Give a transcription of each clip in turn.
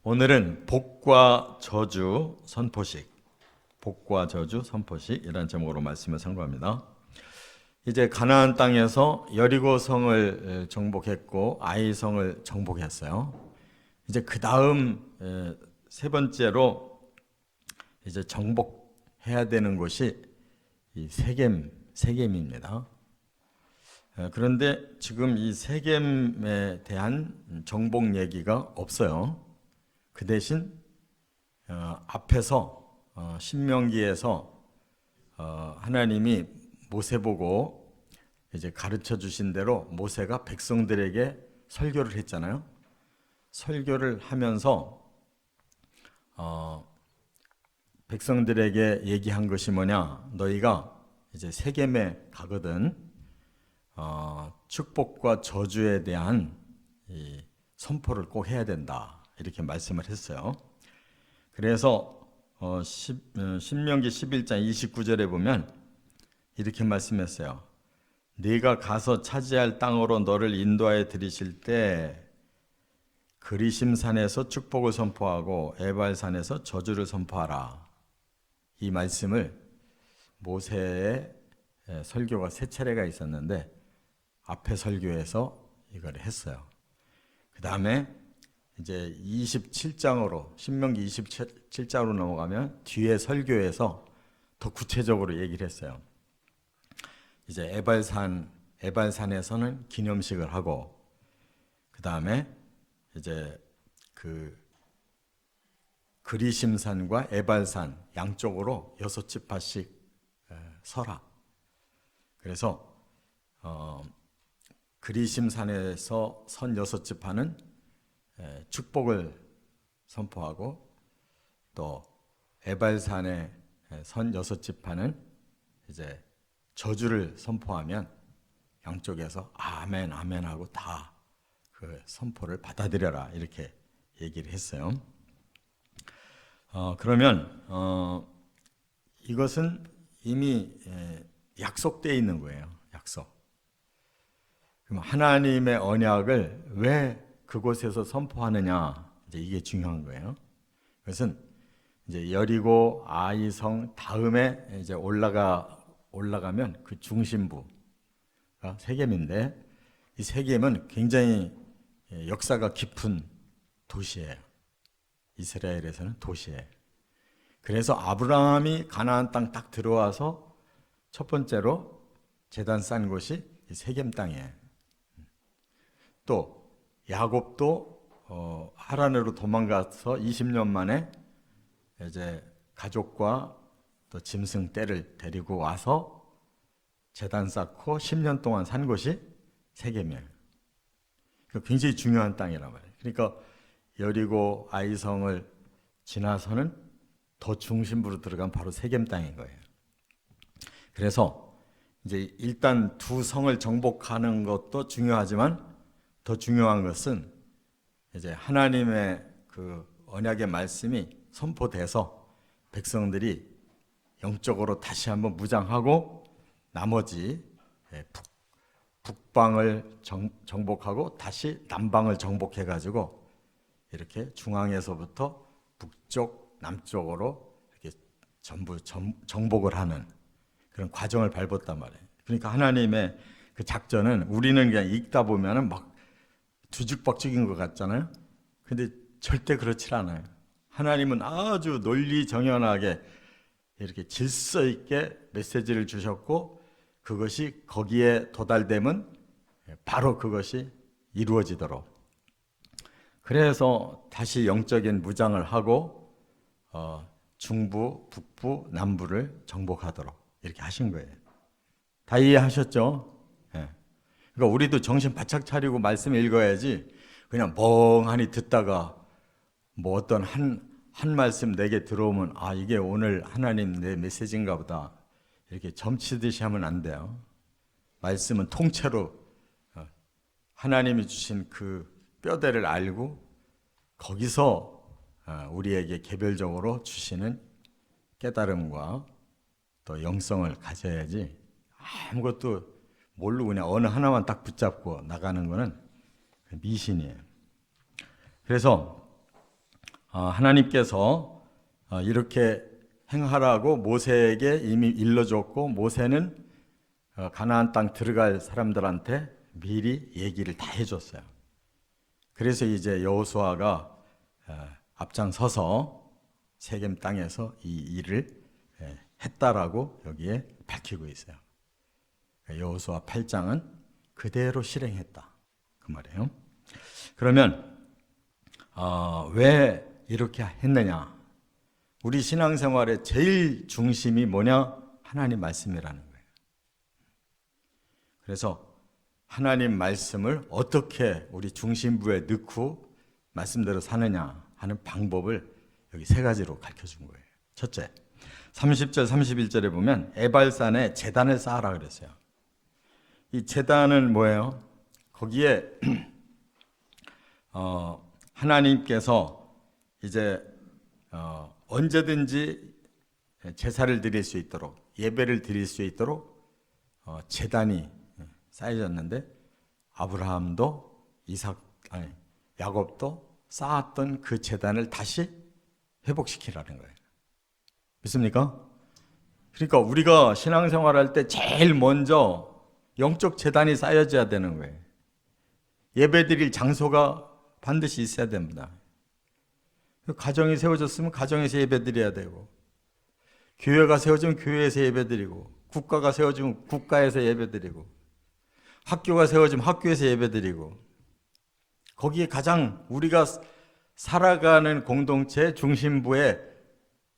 오늘은 복과 저주 선포식, 복과 저주 선포식이라는 제목으로 말씀을 선고합니다. 이제 가나안 땅에서 여리고 성을 정복했고 아이 성을 정복했어요. 이제 그 다음 세 번째로 이제 정복해야 되는 곳이 이 세겜입니다. 그런데 지금 이 세겜에 대한 정복 얘기가 없어요. 그 대신 앞에서 신명기에서 하나님이 모세 보고 이제 가르쳐 주신 대로 모세가 백성들에게 설교를 했잖아요. 설교를 하면서 백성들에게 얘기한 것이 뭐냐? 너희가 이제 세겜에 가거든 축복과 저주에 대한 이 선포를 꼭 해야 된다. 이렇게 말씀을 했어요. 그래서 신명기 11장 29절에 보면 이렇게 말씀했어요. 네가 가서 차지할 땅으로 너를 인도하여 들이실 때 그리심산에서 축복을 선포하고 에발산에서 저주를 선포하라. 이 말씀을 모세의 설교가 세 차례가 있었는데 앞에 설교에서 이걸 했어요. 그 다음에 이제 27장으로 신명기 27장으로 넘어가면 뒤에 설교에서 더 구체적으로 얘기를 했어요. 이제 에발산에서는 기념식을 하고 그 다음에 이제 그 그리심산과 에발산 양쪽으로 6지파씩 서라. 그래서 그리심산에서 선 6지파는 축복을 선포하고 또 에발산의 선 6지파는 이제 저주를 선포하면 양쪽에서 아멘 아멘 하고 다 그 선포를 받아들여라 이렇게 얘기를 했어요. 그러면 이것은 이미 약속되어 있는 거예요. 약속. 그럼 하나님의 언약을 왜 그곳에서 선포하느냐, 이제 이게 중요한 거예요. 그것은 이제 여리고 아이성 다음에 이제 올라가면 그 중심부가 세겜인데 이 세겜은 굉장히 역사가 깊은 도시예요. 이스라엘에서는 도시예요. 그래서 아브라함이 가나안 땅 딱 들어와서 첫 번째로 제단 쌓은 곳이 이 세겜 땅이에요. 또 야곱도 하란으로 도망가서 20년 만에 이제 가족과 또 짐승 떼를 데리고 와서 제단 쌓고 10년 동안 산 곳이 세겜이에요. 굉장히 중요한 땅이란 말이에요. 그러니까 여리고 아이성을 지나서는 더 중심부로 들어간 바로 세겜 땅인 거예요. 그래서 이제 일단 두 성을 정복하는 것도 중요하지만 더 중요한 것은 이제 하나님의 그 언약의 말씀이 선포돼서 백성들이 영적으로 다시 한번 무장하고 나머지 북방을 정복하고 다시 남방을 정복해가지고 이렇게 중앙에서부터 북쪽, 남쪽으로 이렇게 전부 정복을 하는 그런 과정을 밟았단 말이에요. 그러니까 하나님의 그 작전은 우리는 그냥 읽다 보면은 막 뒤죽박죽인 것 같잖아요. 근데 절대 그렇지 않아요. 하나님은 아주 논리정연하게 이렇게 질서 있게 메시지를 주셨고 그것이 거기에 도달되면 바로 그것이 이루어지도록. 그래서 다시 영적인 무장을 하고 중부, 북부, 남부를 정복하도록 이렇게 하신 거예요. 다 이해하셨죠? 그러니까 우리도 정신 바짝 차리고 말씀 읽어야지 그냥 멍하니 듣다가 뭐 어떤 한 말씀 내게 들어오면 아 이게 오늘 하나님 내 메시지인가 보다 이렇게 점치듯이 하면 안 돼요. 말씀은 통째로 하나님이 주신 그 뼈대를 알고 거기서 우리에게 개별적으로 주시는 깨달음과 또 영성을 가져야지 아무것도 모르고 그냥 어느 하나만 딱 붙잡고 나가는 거는 미신이에요. 그래서 하나님께서 이렇게 행하라고 모세에게 이미 일러줬고, 모세는 가나안 땅 들어갈 사람들한테 미리 얘기를 다 해줬어요. 그래서 이제 여호수아가 앞장서서 세겜 땅에서 이 일을 했다라고 여기에 밝히고 있어요. 여호수아 8장은 그대로 실행했다 그 말이에요. 그러면 왜 이렇게 했느냐? 우리 신앙생활의 제일 중심이 뭐냐? 하나님 말씀이라는 거예요. 그래서 하나님 말씀을 어떻게 우리 중심부에 넣고 말씀대로 사느냐 하는 방법을 여기 세 가지로 가르쳐준 거예요. 첫째, 30절 31절에 보면 에발산에 제단을 쌓아라 그랬어요. 이 제단은 뭐예요? 거기에 하나님께서 이제 언제든지 제사를 드릴 수 있도록, 예배를 드릴 수 있도록 제단이 쌓여졌는데, 아브라함도 야곱도 쌓았던 그 제단을 다시 회복시키라는 거예요. 믿습니까? 그러니까 우리가 신앙생활할 때 제일 먼저 영적 제단이 쌓여져야 되는 거예요. 예배드릴 장소가 반드시 있어야 됩니다. 가정이 세워졌으면 가정에서 예배드려야 되고, 교회가 세워지면 교회에서 예배드리고, 국가가 세워지면 국가에서 예배드리고, 학교가 세워지면 학교에서 예배드리고, 거기에 가장 우리가 살아가는 공동체 중심부에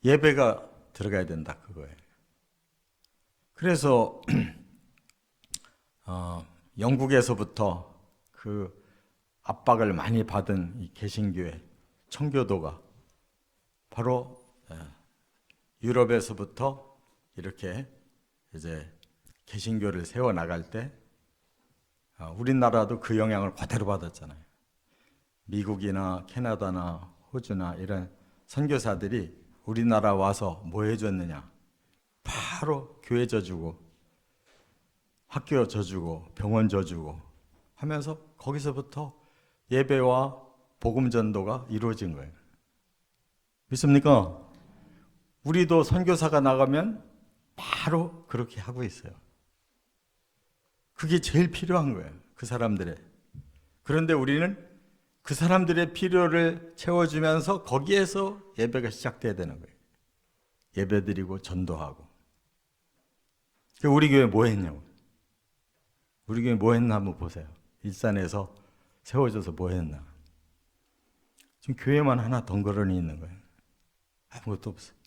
예배가 들어가야 된다 그거예요. 그래서 영국에서부터 그 압박을 많이 받은 이 개신교회 청교도가 바로 유럽에서부터 이렇게 이제 개신교를 세워 나갈 때 우리나라도 그 영향을 그대로 받았잖아요. 미국이나 캐나다나 호주나 이런 선교사들이 우리나라 와서 뭐 해줬느냐? 바로 교회 져주고, 학교 져주고, 병원 져주고 하면서 거기서부터 예배와 복음 전도가 이루어진 거예요. 믿습니까? 우리도 선교사가 나가면 바로 그렇게 하고 있어요. 그게 제일 필요한 거예요. 그 사람들의. 그런데 우리는 그 사람들의 필요를 채워주면서 거기에서 예배가 시작돼야 되는 거예요. 예배드리고 전도하고. 우리 교회 뭐 했냐고. 우리 교회 뭐 했나 한번 보세요. 일산에서 세워져서 뭐 했나. 지금 교회만 하나 덩그러니 있는 거예요. 아무것도 없어요.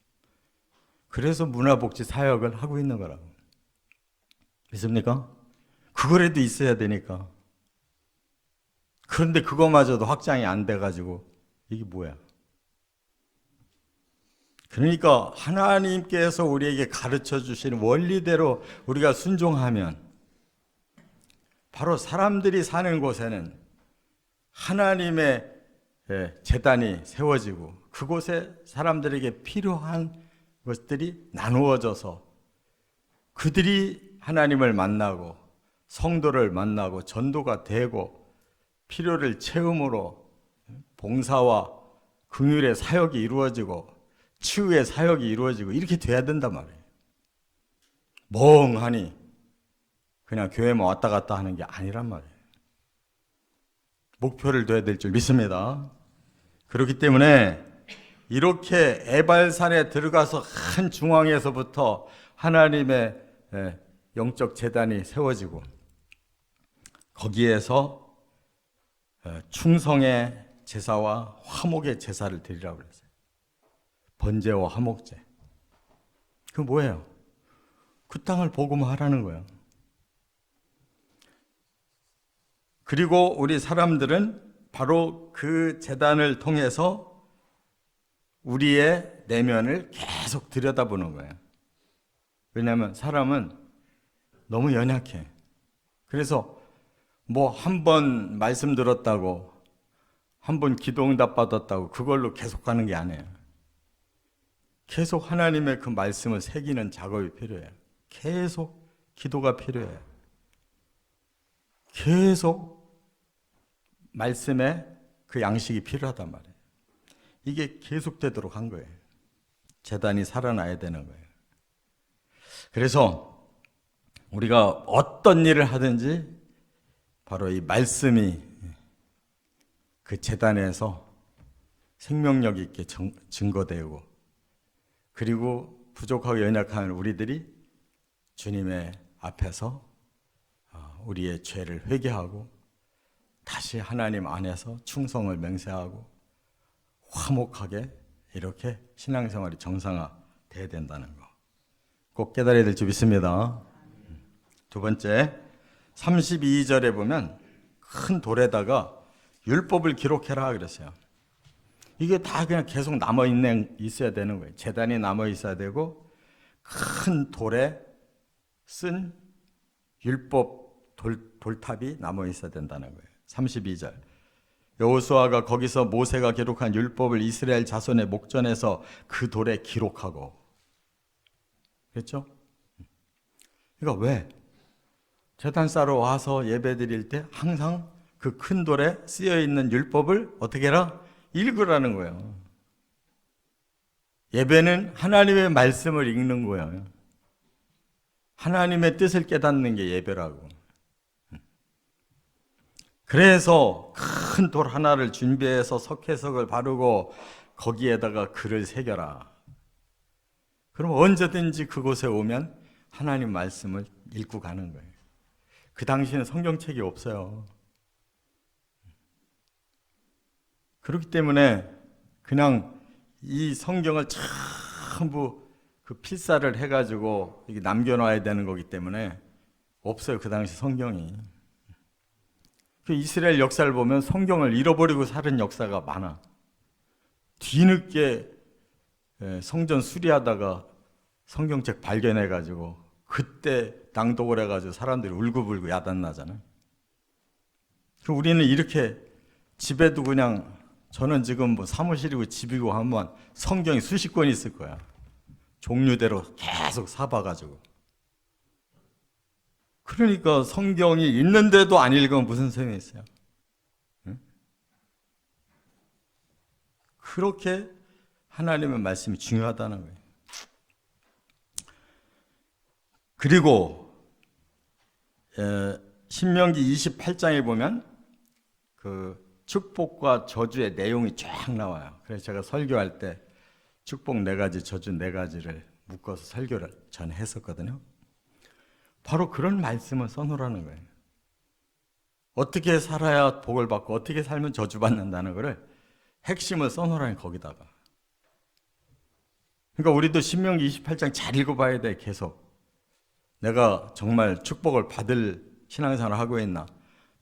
그래서 문화복지 사역을 하고 있는 거라고. 믿습니까? 그거라도 있어야 되니까. 그런데 그거마저도 확장이 안 돼가지고 이게 뭐야? 그러니까 하나님께서 우리에게 가르쳐 주신 원리대로 우리가 순종하면 바로 사람들이 사는 곳에는 하나님의 제단이 세워지고 그곳에 사람들에게 필요한 것들이 나누어져서 그들이 하나님을 만나고 성도를 만나고 전도가 되고 필요를 채움으로 봉사와 긍휼의 사역이 이루어지고 치유의 사역이 이루어지고 이렇게 돼야 된단 말이에요. 멍하니 그냥 교회만 왔다 갔다 하는 게 아니란 말이에요. 목표를 둬야 될 줄 믿습니다. 그렇기 때문에 이렇게 에발산에 들어가서 한 중앙에서부터 하나님의 영적 제단이 세워지고 거기에서 충성의 제사와 화목의 제사를 드리라고 그랬어요. 번제와 화목제. 그 뭐예요? 그 땅을 복음화하라는 거예요. 그리고 우리 사람들은 바로 그 제단을 통해서 우리의 내면을 계속 들여다보는 거예요. 왜냐하면 사람은 너무 연약해. 그래서 뭐 한 번 말씀 들었다고, 한 번 기도 응답 받았다고 그걸로 계속 가는 게 아니에요. 계속 하나님의 그 말씀을 새기는 작업이 필요해요. 계속 기도가 필요해요. 계속 말씀에 그 양식이 필요하단 말이에요. 이게 계속되도록 한 거예요. 제단이 살아나야 되는 거예요. 그래서 우리가 어떤 일을 하든지 바로 이 말씀이 그 제단에서 생명력 있게 증거되고, 그리고 부족하고 연약한 우리들이 주님의 앞에서 우리의 죄를 회개하고 다시 하나님 안에서 충성을 맹세하고 화목하게 이렇게 신앙생활이 정상화돼야 된다는 거 꼭 깨달아야 될 줄 믿습니다. 두 번째, 32절에 보면 큰 돌에다가 율법을 기록해라 그랬어요. 이게 다 그냥 계속 있어야 되는 거예요. 제단이 남아 있어야 되고, 큰 돌에 쓴 율법 돌탑이 남아 있어야 된다는 거예요. 32절. 여호수아가 거기서 모세가 기록한 율법을 이스라엘 자손의 목전에서 그 돌에 기록하고. 그렇죠? 그러니까 왜? 제단 쌓으러 와서 예배 드릴 때 항상 그 큰 돌에 쓰여 있는 율법을 어떻게 해라? 읽으라는 거예요. 예배는 하나님의 말씀을 읽는 거예요. 하나님의 뜻을 깨닫는 게 예배라고. 그래서 큰 돌 하나를 준비해서 석회석을 바르고 거기에다가 글을 새겨라. 그럼 언제든지 그곳에 오면 하나님 말씀을 읽고 가는 거예요. 그 당시에는 성경책이 없어요. 그렇기 때문에 그냥 이 성경을 전부 그 필사를 해가지고 이게 남겨놔야 되는 거기 때문에 없어요. 그 당시 성경이. 그 이스라엘 역사를 보면 성경을 잃어버리고 사는 역사가 많아. 뒤늦게 성전 수리하다가 성경책 발견해가지고 그때 낭독을 해가지고 사람들이 울고불고 야단나잖아요. 우리는 이렇게 집에도 그냥, 저는 지금 뭐 사무실이고 집이고 하면 성경이 수십 권 있을 거야. 종류대로 계속 사봐가지고. 그러니까 성경이 있는데도 안 읽으면 무슨 소용이 있어요? 응? 그렇게 하나님의 말씀이 중요하다는 거예요. 그리고 신명기 28장에 보면 그 축복과 저주의 내용이 쫙 나와요. 그래서 제가 설교할 때 축복 4가지, 저주 4가지를 묶어서 설교를 전 했었거든요. 바로 그런 말씀을 써놓으라는 거예요. 어떻게 살아야 복을 받고 어떻게 살면 저주받는다는 거를 핵심을 써놓으라는 거기다가. 그러니까 우리도 신명기 28장 잘 읽어봐야 돼. 계속 내가 정말 축복을 받을 신앙생활을 하고 있나,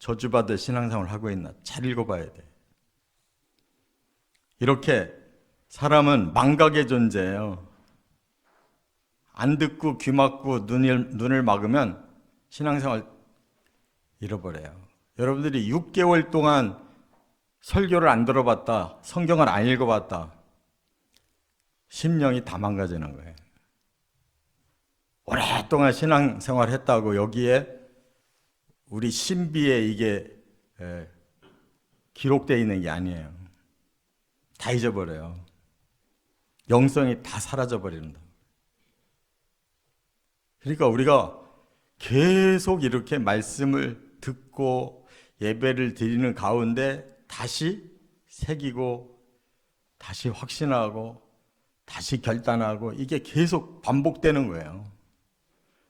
저주받을 신앙생활을 하고 있나 잘 읽어봐야 돼. 이렇게 사람은 망각의 존재예요. 안 듣고 귀 막고 눈을 막으면 신앙생활 잃어버려요. 여러분들이 6개월 동안 설교를 안 들어봤다, 성경을 안 읽어봤다, 심령이 다 망가지는 거예요. 오랫동안 신앙생활 했다고 여기에 우리 신비에 이게 기록되어 있는 게 아니에요. 다 잊어버려요. 영성이 다 사라져버린다. 그러니까 우리가 계속 이렇게 말씀을 듣고 예배를 드리는 가운데 다시 새기고 다시 확신하고 다시 결단하고 이게 계속 반복되는 거예요.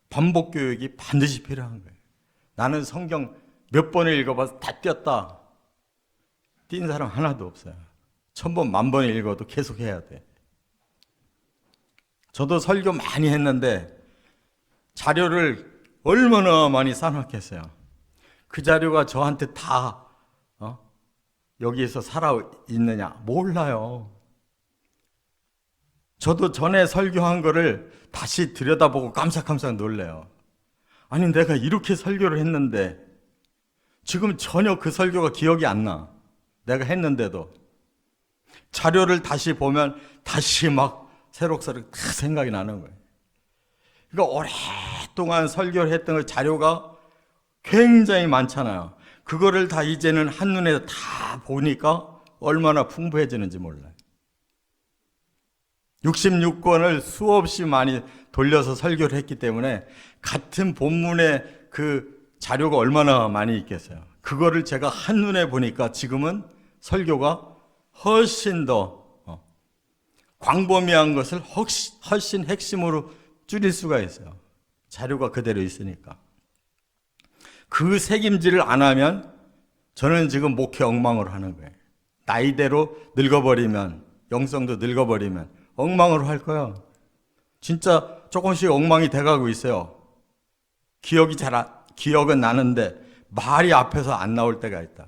반복 교육이 반드시 필요한 거예요. 나는 성경 몇 번을 읽어봐서 다 띄었다. 띈 사람 하나도 없어요. 1000번, 10,000번을 읽어도 계속 해야 돼. 저도 설교 많이 했는데 자료를 얼마나 많이 쌓아놨겠어요. 그 자료가 저한테 다 여기에서 살아있느냐? 몰라요. 저도 전에 설교한 거를 다시 들여다보고 깜짝깜짝 놀래요. 아니 내가 이렇게 설교를 했는데 지금 전혀 그 설교가 기억이 안 나. 내가 했는데도 자료를 다시 보면 다시 막 새록새록 생각이 나는 거예요. 그러니까 오랫동안 설교를 했던 그 자료가 굉장히 많잖아요. 그거를 다 이제는 한눈에 다 보니까 얼마나 풍부해지는지 몰라요. 66권을 수없이 많이 돌려서 설교를 했기 때문에 같은 본문의 그 자료가 얼마나 많이 있겠어요. 그거를 제가 한눈에 보니까 지금은 설교가 훨씬 더 광범위한 것을 훨씬 핵심으로 줄일 수가 있어요. 자료가 그대로 있으니까. 그 책임질을 안 하면 저는 지금 목회 엉망으로 하는 거예요. 나이대로 늙어버리면, 영성도 늙어버리면 엉망으로 할 거야. 진짜 조금씩 엉망이 돼가고 있어요. 기억은 나는데 말이 앞에서 안 나올 때가 있다.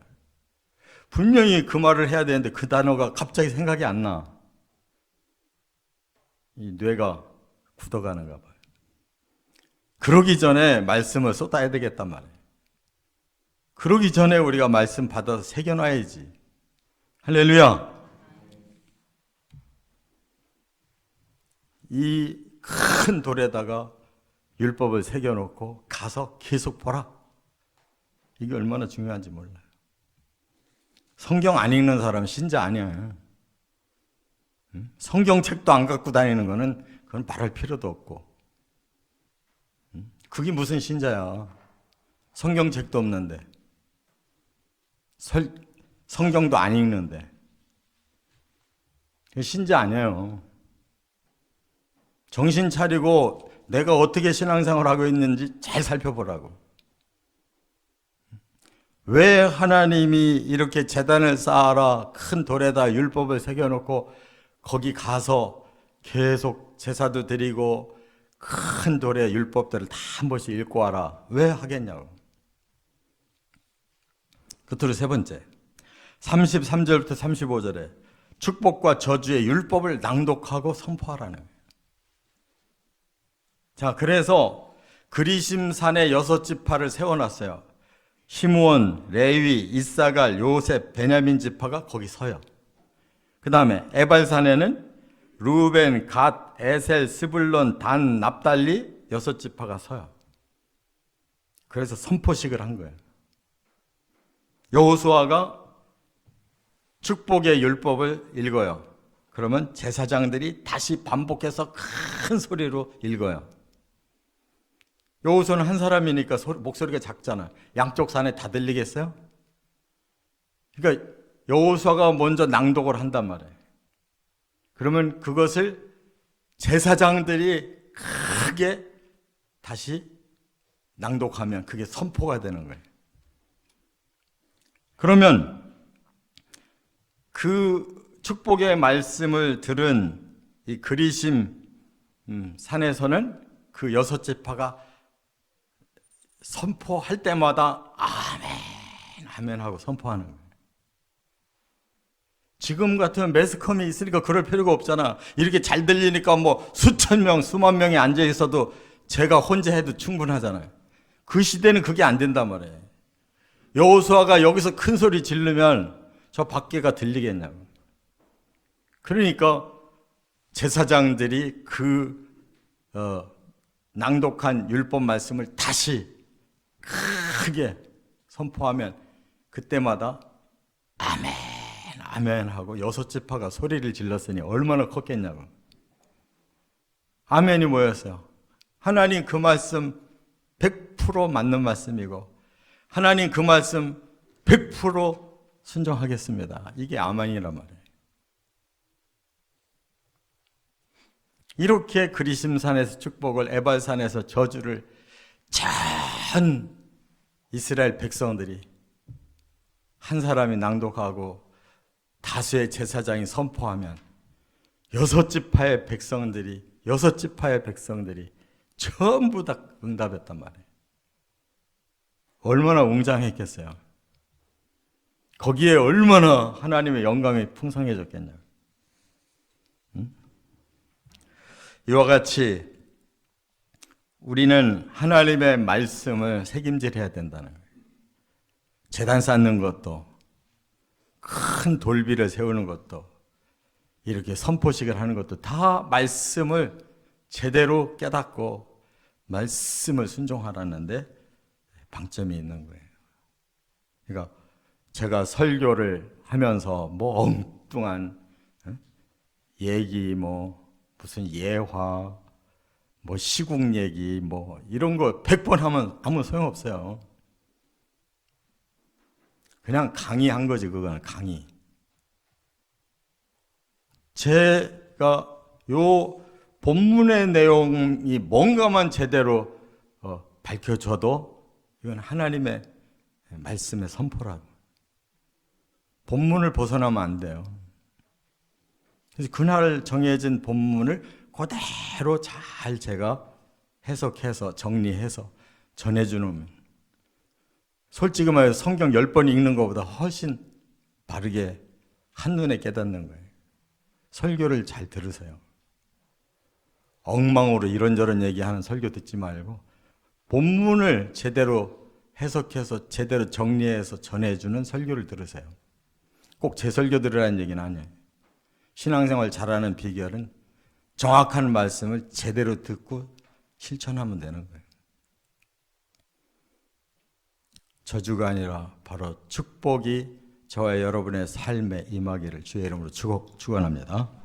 분명히 그 말을 해야 되는데 그 단어가 갑자기 생각이 안 나. 이 뇌가 굳어가는가 봐요. 그러기 전에 말씀을 쏟아야 되겠단 말이에요. 그러기 전에 우리가 말씀 받아서 새겨놔야지. 할렐루야. 이 큰 돌에다가 율법을 새겨놓고 가서 계속 보라. 이게 얼마나 중요한지 몰라요. 성경 안 읽는 사람은 신자 아니에요. 성경책도 안 갖고 다니는 거는 그건 말할 필요도 없고. 그게 무슨 신자야. 성경책도 없는데. 성경도 안 읽는데. 신자 아니에요. 정신 차리고 내가 어떻게 신앙생활을 하고 있는지 잘 살펴보라고. 왜 하나님이 이렇게 제단을 쌓아라 큰 돌에다 율법을 새겨놓고 거기 가서 계속 제사도 드리고 큰 돌에 율법들을 다 한 번씩 읽고 와라. 왜 하겠냐고. 끝으로 세 번째, 33절부터 35절에 축복과 저주의 율법을 낭독하고 선포하라는 거예요. 자, 그래서 그리심산에 6지파를 세워놨어요. 시므온, 레위, 이사갈, 요셉, 베냐민 지파가 거기 서요. 그 다음에 에발산에는 루벤, 갓, 에셀, 스불론, 단, 납달리 6지파가 서요. 그래서 선포식을 한 거예요. 여호수아가 축복의 율법을 읽어요. 그러면 제사장들이 다시 반복해서 큰 소리로 읽어요. 여호수아는 한 사람이니까 목소리가 작잖아. 양쪽 산에 다 들리겠어요? 그러니까 여호수아가 먼저 낭독을 한단 말이에요. 그러면 그것을 제사장들이 크게 다시 낭독하면 그게 선포가 되는 거예요. 그러면 그 축복의 말씀을 들은 이 그리심 산에서는 그 6지파가 선포할 때마다 아멘, 아멘 하고 선포하는 거예요. 지금 같은 매스컴이 있으니까 그럴 필요가 없잖아. 이렇게 잘 들리니까 뭐 수천 명, 수만 명이 앉아 있어도 제가 혼자 해도 충분하잖아요. 그 시대는 그게 안 된단 말이에요. 여호수아가 여기서 큰 소리 지르면 저 밖에가 들리겠냐고. 그러니까 제사장들이 그 낭독한 율법 말씀을 다시 크게 선포하면 그때마다 아멘, 아멘 하고 6지파가 소리를 질렀으니 얼마나 컸겠냐고. 아멘이 뭐였어요? 하나님 그 말씀 100% 맞는 말씀이고 하나님 그 말씀 100% 순종하겠습니다. 이게 아멘이란 말이에요. 이렇게 그리심산에서 축복을, 에발산에서 저주를 전 이스라엘 백성들이 한 사람이 낭독하고 다수의 제사장이 선포하면 6지파의 백성들이 전부 다 응답했단 말이에요. 얼마나 웅장했겠어요. 거기에 얼마나 하나님의 영광이 풍성해졌겠냐고. 이와 같이 우리는 하나님의 말씀을 책임질해야 된다는 거예요. 제단 쌓는 것도, 큰 돌비를 세우는 것도, 이렇게 선포식을 하는 것도 다 말씀을 제대로 깨닫고 말씀을 순종하라는데 방점이 있는 거예요. 그러니까 제가 설교를 하면서 뭐 엉뚱한 얘기, 뭐 무슨 예화, 뭐 시국 얘기, 뭐 이런 거 100번 하면 아무 소용없어요. 그냥 강의한 거지, 그거는 강의. 제가 요 본문의 내용이 뭔가만 제대로 밝혀줘도 이건 하나님의 말씀의 선포라고. 본문을 벗어나면 안 돼요. 그래서 그날 정해진 본문을 그대로 잘 제가 해석해서 정리해서 전해주는, 솔직히 말해서 성경 10번 읽는 것보다 훨씬 바르게 한눈에 깨닫는 거예요. 설교를 잘 들으세요. 엉망으로 이런저런 얘기하는 설교 듣지 말고 본문을 제대로 해석해서 제대로 정리해서 전해주는 설교를 들으세요. 꼭 제 설교 들으라는 얘기는 아니에요. 신앙생활 잘하는 비결은 정확한 말씀을 제대로 듣고 실천하면 되는 거예요. 저주가 아니라 바로 축복이 저와 여러분의 삶에 임하기를 주의 이름으로 축원합니다.